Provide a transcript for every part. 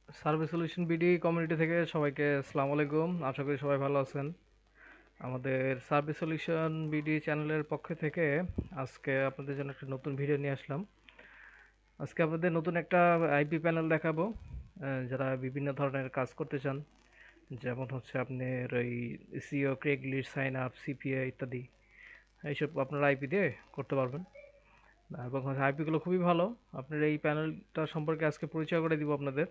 Service solution BD community থেকে সবাইকে আসসালামু আলাইকুম। আশা করি সবাই ভালো আছেন। আমাদের সার্ভিস সলিউশন বিডি চ্যানেলের পক্ষ থেকে আজকে আপনাদের জন্য একটা নতুন ভিডিও নিয়ে আসলাম। আজকে আপনাদের নতুন একটা আইপি প্যানেল দেখাবো। যারা বিভিন্ন ধরনের কাজ করতে চান, যেমন হচ্ছে আপনার ওই সিও, ক্রেগলিস্ট, সাইন আপ, সিপিএ ইত্যাদি, এইসব আপনারা আইপি দিয়ে করতে পারবেন। এবং হচ্ছে আইপিগুলো খুবই ভালো। আপনার এই প্যানেলটা সম্পর্কে আজকে পরিচয় করে দিব আপনাদের।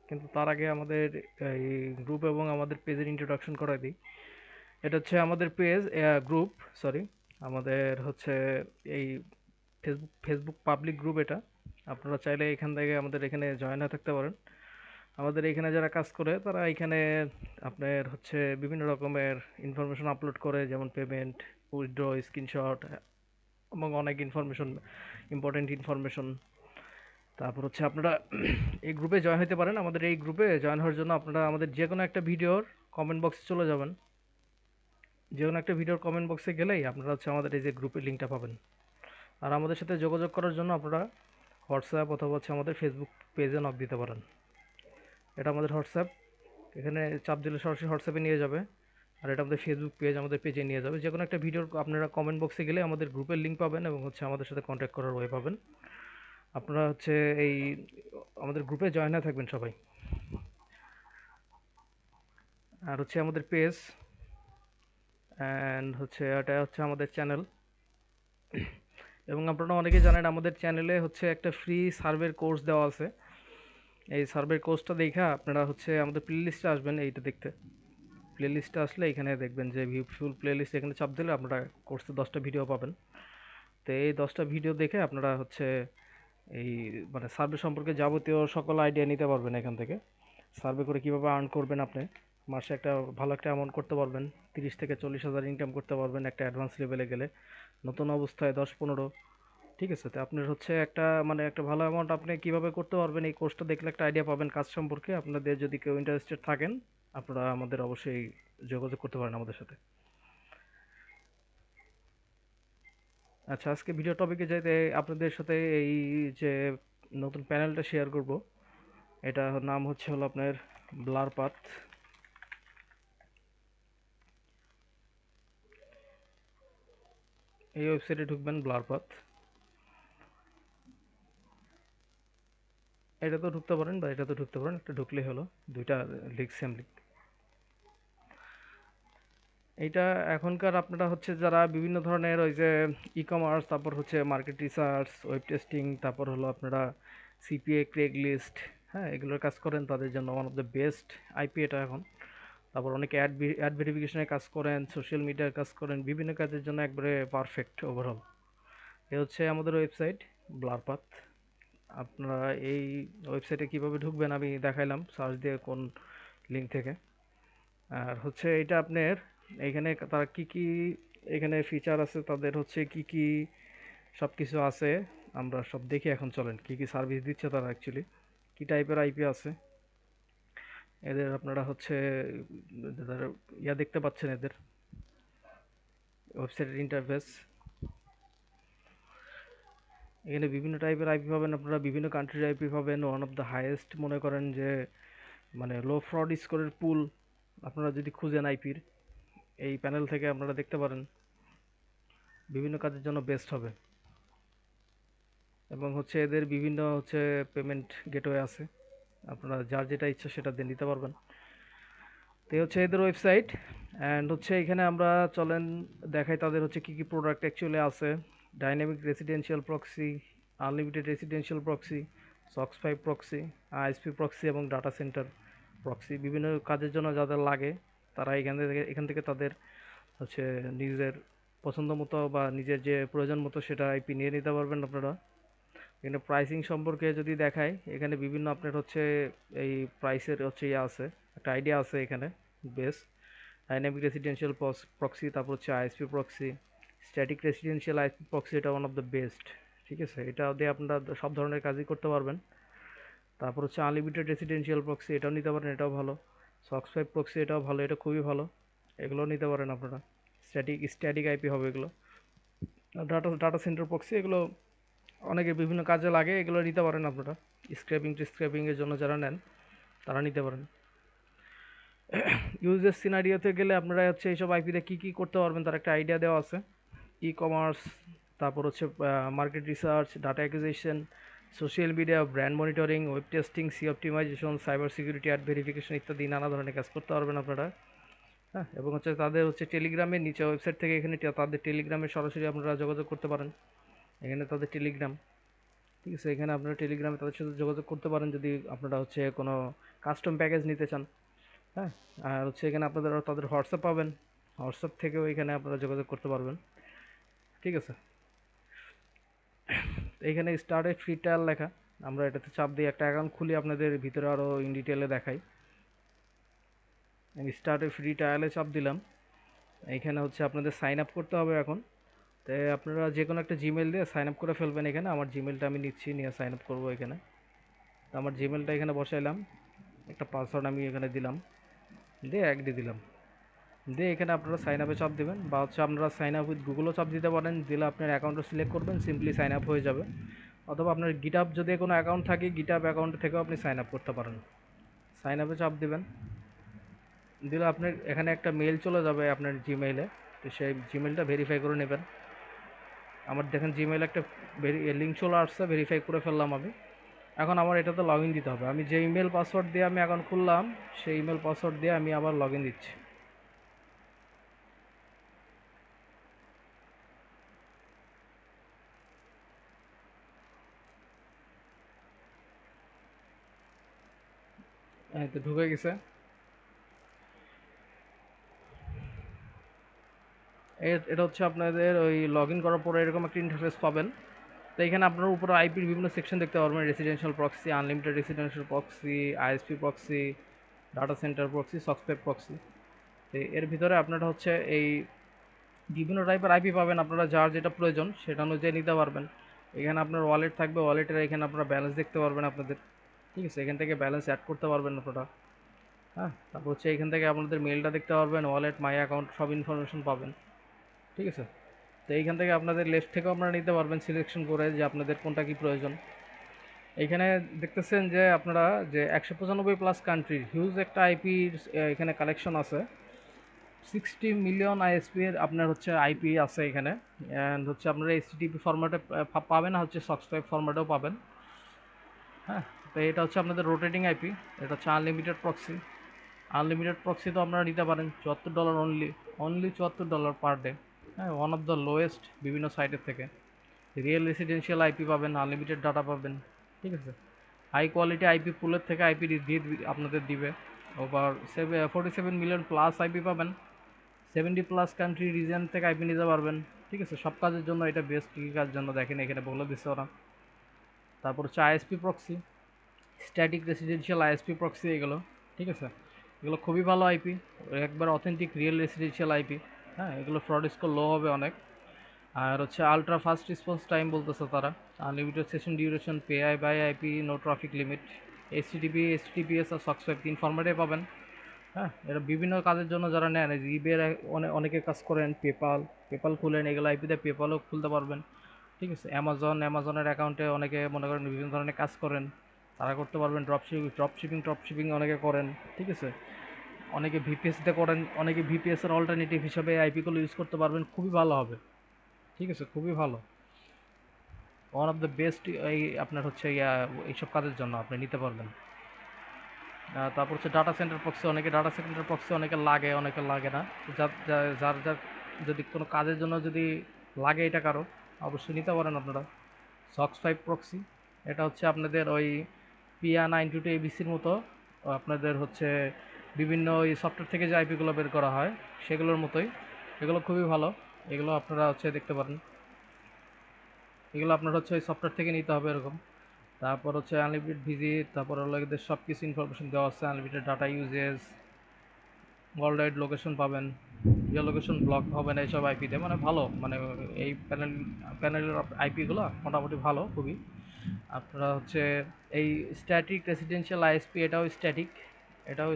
কিন্তু তার আগে আমাদের এই গ্রুপ এবং আমাদের পেজের ইন্ট্রোডাকশন করে দিই। এটা হচ্ছে আমাদের পেজ, গ্রুপ, সরি, আমাদের হচ্ছে এই ফেসবুক ফেসবুক পাবলিক গ্রুপ এটা। আপনারা চাইলে এখান থেকে আমাদের এখানে জয়েন হয়ে থাকতে পারেন। আমাদের এখানে যারা কাজ করে তারা এখানে আপনার হচ্ছে বিভিন্ন রকমের ইনফরমেশন আপলোড করে, যেমন পেমেন্ট, উইথড্র, স্ক্রিনশট এবং অনেক ইনফরমেশন, ইম্পর্টেন্ট ইনফরমেশন। তারপর হচ্ছে আপনারা এই গ্রুপে জয়েন হতে পারেন। আমাদের এই গ্রুপে জয়েন হওয়ার জন্য আপনারা আমাদের যে কোনো একটা ভিডিওর কমেন্ট বক্সে চলে যাবেন। যে কোনো একটা ভিডিওর কমেন্ট বক্সে গেলেই আপনারা হচ্ছে আমাদের এই যে গ্রুপের লিঙ্কটা পাবেন। আর আমাদের সাথে যোগাযোগ করার জন্য আপনারা হোয়াটসঅ্যাপ অথবা হচ্ছে আমাদের ফেসবুক পেজে নক দিতে পারেন। এটা আমাদের হোয়াটসঅ্যাপ, এখানে চাপ দিলে সরাসরি হোয়াটসঅ্যাপে নিয়ে যাবে। আর এটা আমাদের ফেসবুক পেজ, আমাদের পেজে নিয়ে যাবে। যে কোনো একটা ভিডিওর আপনারা কমেন্ট বক্সে গেলে আমাদের গ্রুপের লিঙ্ক পাবেন এবং হচ্ছে আমাদের সাথে কন্ট্যাক্ট করার ওয়ে পাবেন। আপনারা হচ্ছে এই আমাদের গ্রুপে জয়েন হয়ে থাকবেন সবাই। আর হচ্ছে আমাদের পেজ, অ্যান্ড হচ্ছে এটা হচ্ছে আমাদের চ্যানেল। এবং আপনারা অনেকেই জানেন আমাদের চ্যানেলে হচ্ছে একটা ফ্রি সার্ভের কোর্স দেওয়া আছে। এই সার্ভের কোর্সটা দেখা আপনারা হচ্ছে আমাদের প্লে লিস্টে আসবেন এইটা দেখতে। প্লে লিস্টে আসলে এখানে দেখবেন যে ভিউ ফুল প্লে লিস্ট, এখানে চাপ দিলে আপনারা কোর্সে 10টা ভিডিও পাবেন। তো এই 10টা ভিডিও দেখে আপনারা হচ্ছে এই মানে সার্ভে সম্পর্কে যাবতীয় সকল আইডিয়া নিতে পারবেন এখান থেকে। সার্ভে করে কীভাবে আর্ন করবেন আপনি, মাসে একটা ভালো একটা অ্যামাউন্ট করতে পারবেন। 30 থেকে 40 হাজার ইনকাম করতে পারবেন একটা অ্যাডভান্স লেভেলে গেলে। নতুন অবস্থায় 10-15, ঠিক আছে। তো আপনার হচ্ছে একটা মানে একটা ভালো অ্যামাউন্ট আপনি কীভাবে করতে পারবেন এই কোর্সটা দেখলে একটা আইডিয়া পাবেন কাজ সম্পর্কে। আপনাদের যদি কেউ ইন্টারেস্টেড থাকেন আপনারা আমাদের অবশ্যই যোগাযোগ করতে পারেন আমাদের সাথে। আচ্ছা, আজকে ভিডিও টপিকে যাইতে আপনাদের সাথে এই যে নতুন প্যানেলটা শেয়ার করব, এটা নাম হচ্ছে হলো আপনার ব্লার পাথ। এই ওয়েবসাইটে ঢুকবেন, ব্লার পাথ। এটা তো ঢুকতে পারেন বা এটা তো ঢুকতে পারেন, একটা ঢুকলেই হলো। দুইটা লিঙ্ক, সেম লিঙ্ক। এইটা এখনকার আপনারা হচ্ছে যারা বিভিন্ন ধরনের ওই যে ই কমার্স, তারপর হচ্ছে মার্কেট রিসার্চ, ওয়েব টেস্টিং, তারপর হলো আপনারা সিপিএ, ক্রেগ লিস্ট, হ্যাঁ, এগুলোর কাজ করেন তাদের জন্য one of the best IP এটা এখন। তারপর অনেকে অ্যাড ভেরিফিকেশনের কাজ করেন, সোশ্যাল মিডিয়ার কাজ করেন, বিভিন্ন কাজের জন্য একবারে পারফেক্ট ওভারঅল। এ হচ্ছে আমাদের ওয়েবসাইট ব্লারপাথ। আপনারা এই ওয়েবসাইটে কিভাবে ঢুকবেন আমি দেখাইলাম সার্চ দিয়ে কোন লিঙ্ক থেকে। আর হচ্ছে এটা আপনার এইখানে তারা কি কি এখানে ফিচার আছে, তাদের হচ্ছে কি কি সব কিছু আছে আমরা সব দেখি। এখন চলেন কি কি সার্ভিস দিচ্ছে তারা, অ্যাকচুয়ালি কি টাইপের আইপি আছে এদের। আপনারা হচ্ছে এদের ইয়া দেখতে পাচ্ছেন, এদের ওয়েবসাইটের ইন্টারফেস। এখানে বিভিন্ন টাইপের আইপি পাবেন, আপনারা বিভিন্ন কান্ট্রির আইপি পাবেন। ওয়ান অফ দ্য হাইয়েস্ট মনে করেন যে মানে লো ফ্রড স্কোরের পুল আপনারা যদি খুঁজেন আইপির, এই প্যানেল থেকে আপনারা দেখতে পারেন। বিভিন্ন কাজের জন্য বেস্ট হবে। এবং হচ্ছে এদের বিভিন্ন হচ্ছে পেমেন্ট গেটওয়ে আছে, আপনারা যার যেটা ইচ্ছা সেটা দিয়ে নিতে পারবেন। তো এই হচ্ছে এদের ওয়েবসাইট। অ্যান্ড হচ্ছে এখানে আমরা চলেন দেখাই তাদের হচ্ছে কী কী প্রোডাক্ট অ্যাকচুয়ালি আছে। Dynamic residential proxy, unlimited residential proxy, socks 5 proxy, ISP proxy এবং ডাটা সেন্টার প্রক্সি। বিভিন্ন কাজের জন্য যাদের লাগে তারা এখান থেকে তাদের হচ্ছে নিজের পছন্দ মতো বা নিজের যে প্রয়োজন মতো সেটা আইপি নিয়ে নিতে পারবেন আপনারা। এখানে প্রাইসিং সম্পর্কে যদি দেখাই, এখানে বিভিন্ন আপনার হচ্ছে এই প্রাইসের হচ্ছে ইয়ে আছে, একটা আইডিয়া আছে এখানে। বেস ডাইনামিক রেসিডেন্সিয়াল প্রক্সি, তারপর হচ্ছে ISP proxy, static residential ISP proxy, এটা ওয়ান অফ দ্য বেস্ট। ঠিক আছে, এটা দিয়ে আপনারা সব ধরনের কাজই করতে পারবেন। তারপর হচ্ছে আনলিমিটেড রেসিডেন্সিয়াল প্রক্সি, এটাও নিতে পারেন, এটাও ভালো। সক্স 5 প্রক্সি, এটাও ভালো, এটা খুবই ভালো। এগুলোও নিতে পারেন আপনারা। স্ট্যাটিক আইপি হবে এগুলো। ডাটা ডাটা সেন্টার প্রক্সি, এগুলো অনেকে বিভিন্ন কাজে লাগে, এগুলো নিতে পারেন আপনারা। স্ক্র্যাপিং টিস্ক্র্যাপিংয়ের জন্য যারা নেন তারা নিতে পারেন। ইউজের সিনারিওতে গেলে আপনারা হচ্ছে এইসব আইপিতে কী কী করতে পারবেন তার একটা আইডিয়া দেওয়া আছে। ই কমার্স, তারপর হচ্ছে market research, data acquisition, social media, brand monitoring, web testing, SEO optimisation, cyber security, ad verification ইত্যাদি নানা ধরনের কাজ করতে পারবেন আপনারা। হ্যাঁ, এবং হচ্ছে তাদের হচ্ছে টেলিগ্রামের নিচে ওয়েবসাইট থেকে এখানে তাদের টেলিগ্রামে সরাসরি আপনারা যোগাযোগ করতে পারেন। এখানে তাদের টেলিগ্রাম, ঠিক আছে, এখানে আপনারা টেলিগ্রামে তাদের সাথে যোগাযোগ করতে পারেন যদি আপনারা হচ্ছে কোনো কাস্টম প্যাকেজ নিতে চান। হ্যাঁ, আর হচ্ছে এখানে আপনাদের তাদের হোয়াটসঅ্যাপ পাবেন, হোয়াটসঅ্যাপ থেকেও এখানে আপনারা যোগাযোগ করতে পারবেন। ঠিক আছে, এখানে স্টার্টে ফ্রি ট্রায়াল লেখা, আমরা এটাতে চাপ দিয়ে একটা অ্যাকাউন্ট খুলি, আপনাদের ভিতরে আরও ইন ডিটেলে দেখাই। আমি স্টার্টে ফ্রি ট্রায়ালে চাপ দিলাম। এইখানে হচ্ছে আপনাদের সাইন আপ করতে হবে এখন। তো আপনারা যে কোনো একটা জিমেল দিয়ে সাইন আপ করে ফেলবেন। এখানে আমার জিমেলটা আমি নিচ্ছি, নিয়ে সাইন আপ করবো এখানে। তো আমার জিমেলটা এখানে বসাইলাম, একটা পাসওয়ার্ড আমি এখানে দিলাম, দিয়ে অ্যাগ্রি দিলাম, দিয়ে এখানে আপনারা সাইন আপে চাপ দেবেন, বা হচ্ছে আপনারা সাইন আপ উইথ গুগলও চাপ দিতে পারেন। দিলে আপনার অ্যাকাউন্টটা সিলেক্ট করবেন, সিম্পলি সাইন আপ হয়ে যাবে। অথবা আপনার গিটহাব যদি কোনো অ্যাকাউন্ট থাকে, গিটহাব অ্যাকাউন্ট থেকেও আপনি সাইন আপ করতে পারেন। সাইন আপে চাপ দেবেন, দিলে আপনার এখানে একটা মেল চলে যাবে আপনার জিমেইলে। তো সেই জিমেলটা ভেরিফাই করে নেবেন। আমার দেখেন জিমেইলে একটা লিঙ্ক চলে আসছে, ভেরিফাই করে ফেললাম আমি। এখন আমার এটাতে লগ ইন দিতে হবে। আমি যে ইমেল পাসওয়ার্ড দিয়ে আমি অ্যাকাউন্ট খুললাম, সেই ইমেল পাসওয়ার্ড দিয়ে আমি আবার লগ ইন দিচ্ছি। এই তো ঢুকে গেছে। এটা হচ্ছে আপনাদের ওই লগ ইন করার পরে এরকম একটা ইন্টারফেস পাবেন। তো এখানে আপনার উপরে আইপির বিভিন্ন সেকশন দেখতে পারবেন, residential proxy, unlimited residential proxy, ISP proxy, data centre proxy, software proxy. তো এর ভিতরে আপনারা হচ্ছে এই বিভিন্ন টাইপের আইপি পাবেন, আপনারা যার যেটা প্রয়োজন সেটা অনুযায়ী নিতে পারবেন। এখানে আপনার ওয়ালেট থাকবে, ওয়ালেটের এখানে আপনারা ব্যালেন্স দেখতে পারবেন আপনাদের। ঠিক আছে, এখান থেকে ব্যালেন্স অ্যাড করতে পারবেন আপনারা। হ্যাঁ, তারপর হচ্ছে এখান থেকে আপনাদের মেলটা দেখতে পারবেন, ওয়ালেট, মাই অ্যাকাউন্ট সব ইনফরমেশন পাবেন। ঠিক আছে, তো এইখান থেকে আপনাদের লেফট থেকেও আপনারা নিতে পারবেন সিলেকশন করে যে আপনাদের কোনটা কি প্রয়োজন। এইখানে দেখতেছেন যে আপনারা যে 195 প্লাস কান্ট্রির হিউজ একটা আইপির এখানে কালেকশন আছে। 60 মিলিয়ন আইএসপি এর আপনার হচ্ছে আইপি আছে এখানে। অ্যান্ড হচ্ছে আপনারা এইচটিটিপি ফরম্যাটে পাবেন, আর হচ্ছে সক্সক্রাইব ফরম্যাটেও পাবেন। হ্যাঁ, তো এটা হচ্ছে আপনাদের রোটেটিং আইপি। এটা হচ্ছে আনলিমিটেড প্রক্সি। আনলিমিটেড প্রক্সি তো আপনারা নিতে পারেন $74 অনলি, অনলি $74 পার ডে। হ্যাঁ, ওয়ান অফ দ্য লোয়েস্ট বিভিন্ন সাইটের থেকে। রিয়েল রেসিডেন্সিয়াল আইপি পাবেন, আনলিমিটেড ডাটা পাবেন। ঠিক আছে, হাই কোয়ালিটি আইপি পুলের থেকে আইপি দিয়ে আপনাদের দিবে। ওভার 47 মিলিয়ন প্লাস আইপি পাবেন, 70 প্লাস কান্ট্রি রিজন থেকে আইপি নিতে পারবেন। ঠিক আছে, সব কাজের জন্য এটা বেস্ট। কী কাজের জন্য দেখেন এখানে বলে দিচ্ছে ওরা। তারপর হচ্ছে ISP proxy, static residential ISP proxy এগুলো। ঠিক আছে, এগুলো খুবই ভালো আইপি, একবার অথেন্টিক রিয়েল রেসিডেন্সিয়াল আইপি। হ্যাঁ, এগুলো ফ্রড স্কোর লো হবে অনেক। আর হচ্ছে আলট্রা ফাস্ট রেসপন্স টাইম বলতেছে তারা, unlimited session duration, pay I by IP, no traffic limit, HTTP, HTTPS আর সক্সওয়াইপ 3 ফরম্যাটে পাবেন। হ্যাঁ, এটা বিভিন্ন কাজের জন্য যারা নেন, ইবের অনেকে কাজ করেন, পেপাল, পেপাল খুলেন, এগুলো আইপিতে পেপালও খুলতে পারবেন। ঠিক আছে, অ্যামাজনের অ্যাকাউন্টে অনেকে মনে করেন বিভিন্ন ধরনের কাজ করেন, তারা করতে পারবেন। ড্রপ শিপিং অনেকে করেন। ঠিক আছে, অনেকে ভিপিএসতে করেন, অনেকে ভিপিএসের অল্টারনেটিভ হিসাবে আইপিগুলো ইউজ করতে পারবেন, খুবই ভালো হবে। ঠিক আছে, খুবই ভালো, ওয়ান অফ দ্য বেস্ট। এই আপনার হচ্ছে এইসব কাজের জন্য আপনি নিতে পারবেন। তারপর হচ্ছে ডাটা সেন্টার প্রক্সি, অনেকে ডাটা সেন্টার প্রক্সি অনেকে লাগে, অনেকে লাগে না। যার যার যদি কোনো কাজের জন্য যদি লাগে এটা কারো, অবশ্যই নিতে পারেন আপনারা। সক্স 5 প্রক্সি, এটা হচ্ছে আপনাদের ওই পিয়া 922 এবিসির মতো, আপনাদের হচ্ছে বিভিন্ন ওই সফটওয়্যার থেকে যে আইপিগুলো বের করা হয় সেগুলোর মতোই। এগুলো খুবই ভালো, এগুলো আপনারা হচ্ছে দেখতে পারেন। এগুলো আপনার হচ্ছে ওই সফটওয়্যার থেকে নিতে হবে এরকম। তারপর হচ্ছে আনলিমিটেড ভিজিট, তারপর হলো এদের সব কিছু ইনফরমেশন দেওয়া আছে, unlimited data uses, world wide location পাবেন, জিও লোকেশন ব্লক হবে না এইসব আইপিতে। মানে ভালো, মানে এই প্যানেলের আইপিগুলো মোটামুটি ভালো খুবই। আপনারা হচ্ছে এই স্ট্যাটিক রেসিডেন্সিয়াল আইএসপি, এটাও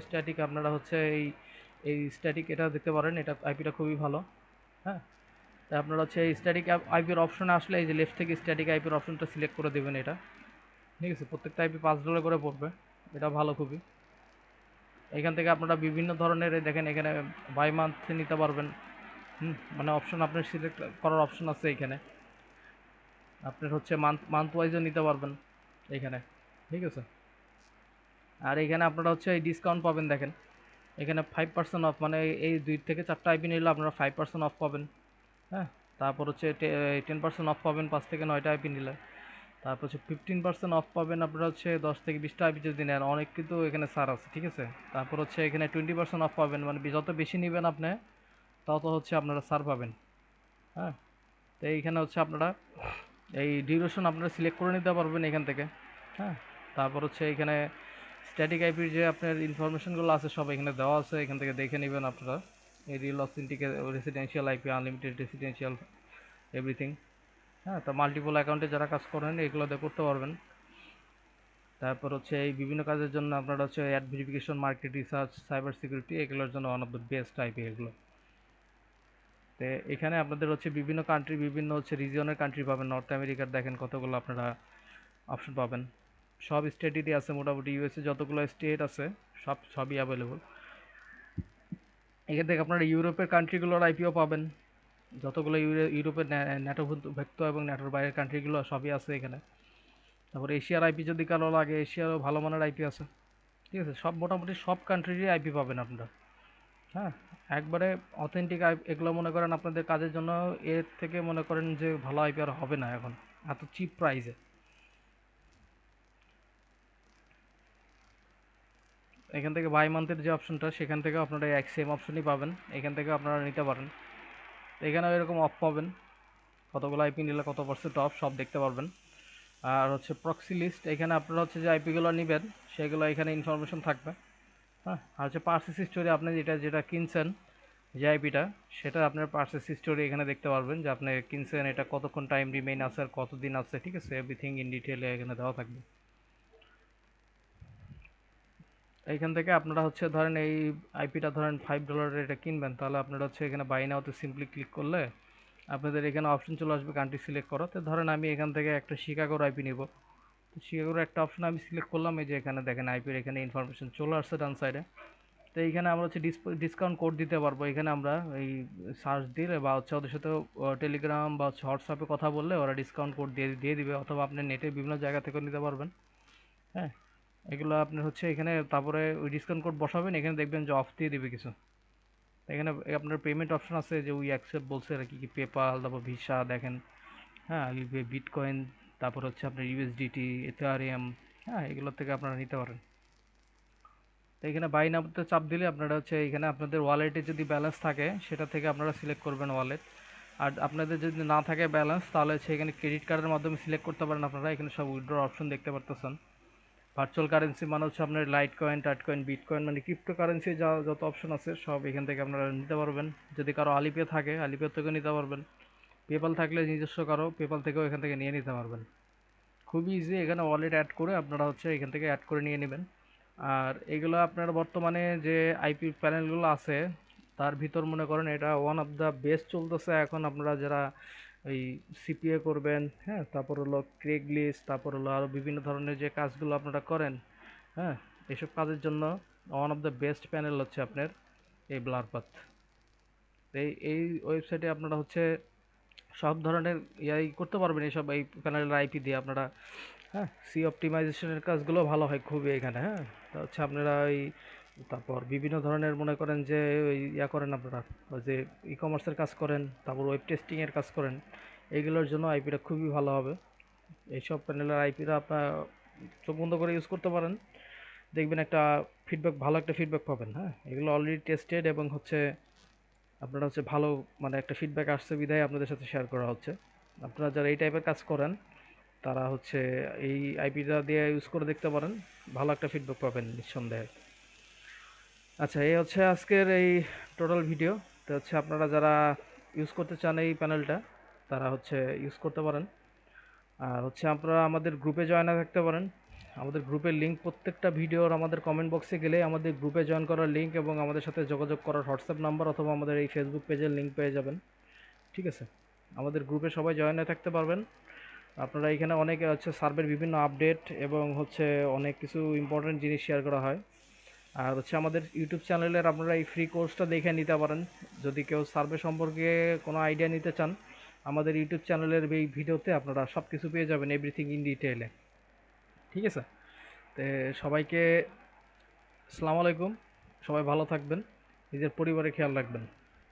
স্ট্যাটিক আপনারা হচ্ছে এই স্ট্যাটিক এটা দেখতে পারেন, এটা আইপিটা খুবই ভালো। হ্যাঁ, তা আপনারা হচ্ছে এই স্ট্যাটিক আইপির অপশনে আসলে এই যে লেফট থেকে স্ট্যাটিক আইপির অপশনটা সিলেক্ট করে দেবেন এটা। ঠিক আছে, প্রত্যেকটা আইপি $5 করে পড়বে, এটা ভালো খুবই। এখান থেকে আপনারা বিভিন্ন ধরনের দেখেন এখানে বাই মান্থ নিতে পারবেন। মানে অপশন আপনার সিলেক্ট করার অপশন আছে এখানে। আপনার হচ্ছে মান্থ মান্থ ওয়াইজও নিতে পারবেন এখানে, ঠিক আছে। আর এখানে আপনারা হচ্ছে এই ডিসকাউন্ট পাবেন দেখেন এখানে 5% অফ, মানে এই 2 থেকে 4টা আইপি নিলে আপনারা 5% অফ পাবেন। হ্যাঁ, তারপর হচ্ছে 10% অফ পাবেন 5 থেকে 9টা আইপি নিলে। তারপর হচ্ছে 15% অফ পাবেন আপনারা হচ্ছে 10 থেকে 20টা আইপি যদি নেন, অনেক কিন্তু এখানে ছাড় আছে, ঠিক আছে। তারপর হচ্ছে এখানে 20% অফ পাবেন, মানে যত বেশি নেবেন আপনি তত হচ্ছে আপনারা ছাড় পাবেন। হ্যাঁ, তো এইখানে হচ্ছে আপনারা এই ডিউরেশন আপনারা সিলেক্ট করে নিতে পারবেন এখান থেকে। হ্যাঁ, তারপর হচ্ছে এখানে স্ট্যাটিক আইপির যে আপনার ইনফরমেশনগুলো আছে সব এখানে দেওয়া আছে, এখান থেকে দেখে নেবেন আপনারা। এই real authentic residential IP, unlimited residential, everything. হ্যাঁ, তো মাল্টিপল অ্যাকাউন্টে যারা কাজ করেন এগুলোতে করতে পারবেন। তারপর হচ্ছে এই বিভিন্ন কাজের জন্য আপনারা হচ্ছে ad verification, market research, cyber security, এগুলোর জন্য one of the best IP এগুলো। তো এখানে আপনাদের হচ্ছে বিভিন্ন কান্ট্রি, বিভিন্ন হচ্ছে রিজিয়নের কান্ট্রি পাবেন। নর্থ আমেরিকার দেখেন কতগুলো আপনারা অপশন পাবেন, সব স্টেটেরই আছে মোটামুটি। ইউএসএ যতগুলো স্টেট আছে সবই অ্যাভেলেবল। এখান থেকে আপনারা ইউরোপের কান্ট্রিগুলোর আইপিও পাবেন, যতগুলো ইউরোপের ন্যাটোভুক্ত এবং ন্যাটোর বাইরের কান্ট্রিগুলো সবই আছে এখানে। তারপর এশিয়ার আইপি যদি কারো লাগে, এশিয়ারও ভালো মানের আইপি আছে, ঠিক আছে। সব মোটামুটি সব কান্ট্রিরই আইপি পাবেন আপনারা। হ্যাঁ, একবারে অথেন্টিক আইপি এগুলো মনে করেন আপনাদের কাজের জন্য, এর থেকে মনে করেন যে ভালো আইপি আর হবে না এখন, এত চিপ প্রাইসে। এখান থেকে বাই মান্থের যে অপশনটা, সেখান থেকে আপনারা এক সেম অপশনই পাবেন, এখান থেকে আপনারা নিতে পারেন। তো এখানেও এরকম অফ পাবেন, কতগুলো আইপি নিলে কত পার্সেন্ট অফ সব দেখতে পারবেন। আর হচ্ছে প্রক্সি লিস্ট, এখানে আপনারা হচ্ছে যে আইপিগুলো নেবেন সেগুলো এখানে ইনফরমেশন থাকবে। হ্যাঁ, আর হচ্ছে পার্সেস হিস্টোরি, আপনি যেটা যেটা কিনছেন যে আইপিটা, সেটা আপনার পার্সেস হিস্টোরি এখানে দেখতে পারবেন, যে আপনি কিনছেন এটা কতক্ষণ টাইম রিমেইন আছে আর কতদিন আছে, ঠিক আছে। এভরিথিং ইন ডিটেলে এখানে দেওয়া থাকবে। এইখান থেকে আপনারা হচ্ছে ধরেন এই আইপিটা ধরেন $5 এটা কিনবেন, তাহলে আপনারা হচ্ছে এখানে বাই নাওতে সিম্পলি ক্লিক করলে আপনাদের এখানে অপশন চলে আসবে কান্ট্রি সিলেক্ট করা। তো ধরেন আমি এখান থেকে একটা শিকাগোর আইপি নিব, তো শিকাগোর একটা অপশন আমি সিলেক্ট করলাম। এই যে এখানে দেখেন আইপির এখানে ইনফরমেশন চলে আসছে ডান সাইডে। তো এইখানে আমরা হচ্ছে ডিসকাউন্ট কোড দিতে পারবো। এখানে আমরা এই সার্চ দিলে বা হচ্ছে ওদের সাথে টেলিগ্রাম বা হচ্ছে হোয়াটসঅ্যাপে কথা বললে ওরা ডিসকাউন্ট কোড দিয়ে দিয়ে দিবে, অথবা আপনি নেটে বিভিন্ন জায়গা থেকে নিতে পারবেন। হ্যাঁ, এগুলো আপনার হচ্ছে এখানে তারপরে ওই ডিসকাউন্ট কোড বসাবেন, এখানে দেখবেন যে অফ দিয়ে দিবে কিছু। এখানে আপনার পেমেন্ট অপশন আছে, যে উই অ্যাকসেপ্ট বলছে আর কি কি, পেপাল, তারপর ভিসা দেখেন। হ্যাঁ, বিটকয়েন, তারপর হচ্ছে আপনার ইউএসডিটি, ইথারিয়াম। হ্যাঁ, এগুলোর থেকে আপনারা নিতে পারেন। তো এখানে বাই নাওতে চাপ দিলে আপনারা হচ্ছে এখানে আপনাদের ওয়ালেটে যদি ব্যালেন্স থাকে সেটা থেকে আপনারা সিলেক্ট করবেন ওয়ালেট। আর আপনাদের যদি না থাকে ব্যালেন্স, তাহলে হচ্ছে এখানে ক্রেডিট কার্ডের মাধ্যমে সিলেক্ট করতে পারেন আপনারা। এখানে সব উইথড্র অপশন দেখতে পারতেছেন। ভার্চুয়াল কারেন্সি মানে হচ্ছে আপনার লাইট কয়েন, টাট কয়েন, বিটকয়েন, মানে ক্রিপ্টো কারেন্সি যা যত অপশন আছে সব এখান থেকে আপনারা নিতে পারবেন। যদি কারো আলিপে থাকে আলিপে থেকেও নিতে পারবেন। পেপাল থাকলে নিজস্ব কারো পেপাল থেকেও এখান থেকে নিয়ে নিতে পারবেন। খুবই ইজি, এখানে ওয়ালেট অ্যাড করে আপনারা হচ্ছে এখান থেকে অ্যাড করে নিয়ে নেবেন। আর এগুলো আপনার বর্তমানে যে আইপি প্যানেলগুলো আছে তার ভিতর মনে করেন এটা ওয়ান অফ দ্য বেস্ট চলতেছে এখন। আপনারা যারা এই সিপিএ করবেন, হ্যাঁ, তারপর হলো ক্রেগ লিস্ট, তারপর হলো আরও বিভিন্ন ধরনের যে কাজগুলো আপনারা করেন, হ্যাঁ, এসব কাজের জন্য one of the best panel হচ্ছে আপনার এই ব্লারপাথ। এই ওয়েবসাইটে আপনারা হচ্ছে সব ধরনের ইয়াই করতে পারবেন, এইসব এই প্যানেলের আইপি দিয়ে আপনারা। হ্যাঁ, সি অপটিমাইজেশনের কাজগুলো ভালো হয় খুবই এখানে। হ্যাঁ, তা হচ্ছে আপনারা ওই তারপর বিভিন্ন ধরনের মনে করেন যে ওই ইয়া করেন আপনারা, ওই যে ই কমার্সের কাজ করেন, তারপর ওয়েব টেস্টিংয়ের কাজ করেন, এইগুলোর জন্য আইপিটা খুবই ভালো হবে। এইসব প্যানেলের আইপিটা আপনার চোখ বন্ধ করে ইউজ করতে পারেন, দেখবেন একটা ফিডব্যাক, ভালো একটা ফিডব্যাক পাবেন। হ্যাঁ, এগুলো অলরেডি টেস্টেড এবং হচ্ছে আপনারা হচ্ছে ভালো, মানে একটা ফিডব্যাক আসছে বিধায় আপনাদের সাথে শেয়ার করা হচ্ছে। আপনারা যারা এই টাইপের কাজ করেন তারা হচ্ছে এই আইপিটা দিয়ে ইউজ করে দেখতে পারেন, ভালো একটা ফিডব্যাক পাবেন নিঃসন্দেহে। আচ্ছা, এই হচ্ছে আজকের এই টোটাল ভিডিও। তো হচ্ছে আপনারা যারা ইউজ করতে চান এই প্যানেলটা, তারা হচ্ছে ইউজ করতে পারেন। আর হচ্ছে আপনারা আমাদের গ্রুপে জয়েন থাকতে পারেন। আমাদের গ্রুপের লিঙ্ক প্রত্যেকটা ভিডিওর আমাদের কমেন্ট বক্সে গেলে আমাদের গ্রুপে জয়েন করার লিঙ্ক এবং আমাদের সাথে যোগাযোগ করার হোয়াটসঅ্যাপ নাম্বার অথবা আমাদের এই ফেসবুক পেজের লিঙ্ক পেয়ে যাবেন, ঠিক আছে। আমাদের গ্রুপে সবাই জয়েন হয়ে থাকতে পারবেন। আপনারা এখানে অনেকে হচ্ছে সার্ভের বিভিন্ন আপডেট এবং হচ্ছে অনেক কিছু ইম্পর্টেন্ট জিনিস শেয়ার করা হয়। আর হচ্ছে আমাদের ইউটিউব চ্যানেলের আপনারা এই ফ্রি কোর্সটা দেখে নিতে পারেন। যদি কেউ সার্ভে সম্পর্কে কোনো আইডিয়া নিতে চান, আমাদের ইউটিউব চ্যানেলের এই ভিডিওতে আপনারা সব কিছু পেয়ে যাবেন, এভরিথিং ইন ডিটেইলে। ঠিক আছে? তো সবাইকে আসসালামু আলাইকুম। সবাই ভালো থাকবেন, নিজের পরিবারের খেয়াল রাখবেন।